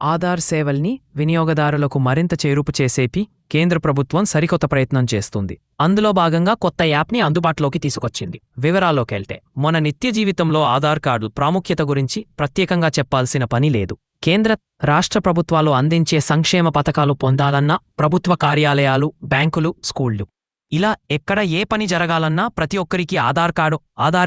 ఆధార్ సేవల్ని వినియోగదారులకు మరింత చేరుపు చేసేపి కేంద్ర ప్రభుత్వం సరికొత్త ప్రయత్నం చేస్తుంది. అందులో భాగంగా కొత్త యాప్ని అందుబాటులోకి తీసుకొచ్చింది. వివరాల్లోకెళ్తే మన నిత్య జీవితంలో ఆధార్ కార్డు ప్రాముఖ్యత గురించి ప్రత్యేకంగా చెప్పాల్సిన పని లేదు. కేంద్ర, రాష్ట్ర ప్రభుత్వాలు అందించే సంక్షేమ పథకాలు పొందాలన్నా ప్రభుత్వ కార్యాలయాలు, బ్యాంకులు, స్కూళ్లు ఇలా ఎక్కడ ఏ పని జరగాలన్నా ప్రతి ఒక్కరికి ఆధార్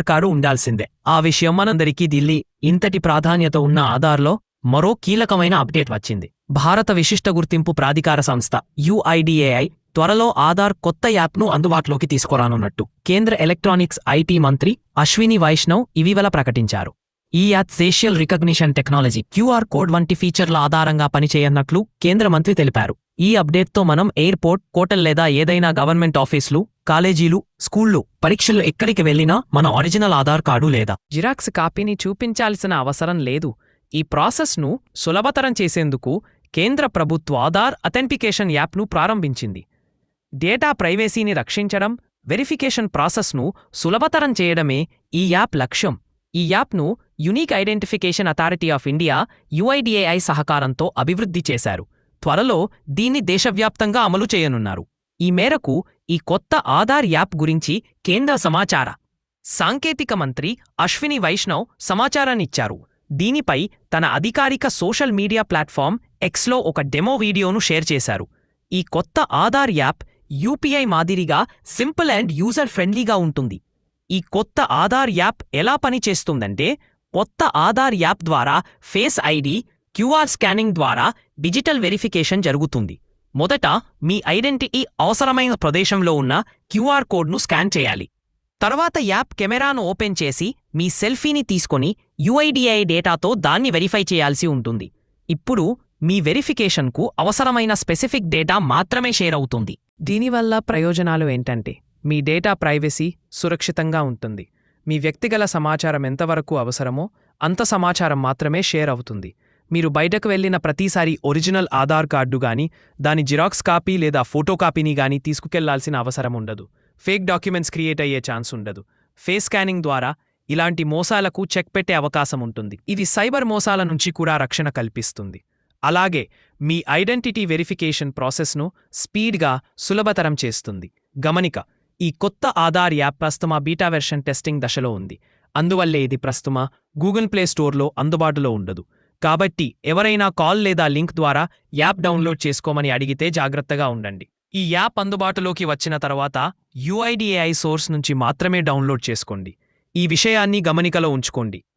కార్డు ఉండాల్సిందే. ఆ విషయం మనందరికీ ఢిల్లీ. ఇంతటి ప్రాధాన్యత ఉన్న ఆధార్లో మరో కీలకమైన అప్డేట్ వచ్చింది. భారత విశిష్ట గుర్తింపు ప్రాధికార సంస్థ UIDAI త్వరలో ఆధార్ కొత్త యాప్ను అందుబాటులోకి తీసుకురానున్నట్టు కేంద్ర ఎలక్ట్రానిక్స్ ఐటీ మంత్రి అశ్విని వైష్ణవ్ ఇటీవల ప్రకటించారు. ఈ app facial recognition technology, QR code వంటి ఫీచర్ల ఆధారంగా పనిచేయనున్నట్లు కేంద్ర మంత్రి తెలిపారు. ఈ అప్డేట్తో మనం ఎయిర్పోర్ట్, హోటల్ లేదా ఏదైనా గవర్నమెంట్ ఆఫీసులు, కాలేజీలు, స్కూళ్లు, పరీక్షలు ఎక్కడికి వెళ్లినా మన ఒరిజినల్ ఆధార్ కార్డు లేదా జిరాక్స్ కాపీని చూపించాల్సిన అవసరం లేదు. ఈ ప్రాసెస్ను సులభతరం చేసేందుకు కేంద్ర ప్రభుత్వ ఆధార్ అథెంటికేషన్ యాప్ను ప్రారంభించింది. డేటా ప్రైవసీని రక్షించడం, వెరిఫికేషన్ ప్రాసెస్ను సులభతరం చేయడమే ఈ యాప్ లక్ష్యం. ఈ యాప్ను unique identification authority of India UIDAI సహకారంతో అభివృద్ధి చేశారు. త్వరలో దీన్ని దేశవ్యాప్తంగా అమలు చేయనున్నారు. ఈ మేరకు ఈ కొత్త ఆధార్ యాప్ గురించి కేంద్ర సమాచార, సాంకేతిక మంత్రి అశ్విని వైష్ణవ్ సమాచారాన్నిచ్చారు. దీనిపై తన అధికారిక సోషల్ మీడియా ప్లాట్ఫామ్ Xలో ఒక డెమో వీడియోను షేర్ చేశారు. ఈ కొత్త ఆధార్ యాప్ UPI మాదిరిగా సింపుల్ అండ్ యూజర్ ఫ్రెండ్లీగా ఉంటుంది. ఈ కొత్త ఆధార్ యాప్ ఎలా పనిచేస్తుందంటే, కొత్త ఆధార్ యాప్ ద్వారా ఫేస్ ఐడి, QR స్కానింగ్ ద్వారా డిజిటల్ వెరిఫికేషన్ జరుగుతుంది. మొదట మీ ఐడెంటిటీ అవసరమైన ప్రదేశంలో ఉన్న QR కోడ్ను స్కాన్ చేయాలి. తర్వాత యాప్ కెమెరాను ఓపెన్ చేసి మీ సెల్ఫీని తీసుకొని UIDAI డేటాతో దాన్ని వెరిఫై చేయాల్సి ఉంటుంది. ఇప్పుడు మీ వెరిఫికేషన్కు అవసరమైన స్పెసిఫిక్ డేటా మాత్రమే షేర్ అవుతుంది. దీనివల్ల ప్రయోజనాలు ఏంటంటే, మీ డేటా ప్రైవసీ సురక్షితంగా ఉంటుంది. మీ వ్యక్తిగత సమాచారం ఎంతవరకు అవసరమో అంత సమాచారం మాత్రమే షేర్ అవుతుంది. మీరు బయటకు వెళ్లిన ప్రతిసారి ఒరిజినల్ ఆధార్ కార్డు గాని, దాని జిరాక్స్ కాపీ లేదా ఫోటో కాపీని గాని తీసుకుకెళ్లాల్సిన అవసరం ఉండదు. ఫేక్ డాక్యుమెంట్స్ క్రియేట్ అయ్యే ఛాన్స్ ఉండదు. ఫేస్ స్కానింగ్ ద్వారా ఇలాంటి మోసాలకు చెక్ పెట్టే అవకాశం ఉంటుంది. ఇది సైబర్ మోసాల నుంచి కూడా రక్షణ కల్పిస్తుంది. అలాగే మీ ఐడెంటిటీ వెరిఫికేషన్ ప్రాసెస్ను స్పీడ్గా సులభతరం చేస్తుంది. గమనిక, ఈ కొత్త ఆధార్ యాప్ ప్రస్తుతం బీటా వెర్షన్ టెస్టింగ్ దశలో ఉంది. అందువల్లే ఇది ప్రస్తుతం గూగుల్ ప్లే స్టోర్లో అందుబాటులో ఉండదు. కాబట్టి ఎవరైనా కాల్ లేదా లింక్ ద్వారా యాప్ డౌన్లోడ్ చేసుకోమని అడిగితే జాగ్రత్తగా ఉండండి. ఈ యాప్ అందుబాటులోకి వచ్చిన తర్వాత UIDAI సోర్స్ నుంచి మాత్రమే డౌన్లోడ్ చేసుకోండి. ఈ విషయాన్ని గమనికలో ఉంచుకోండి.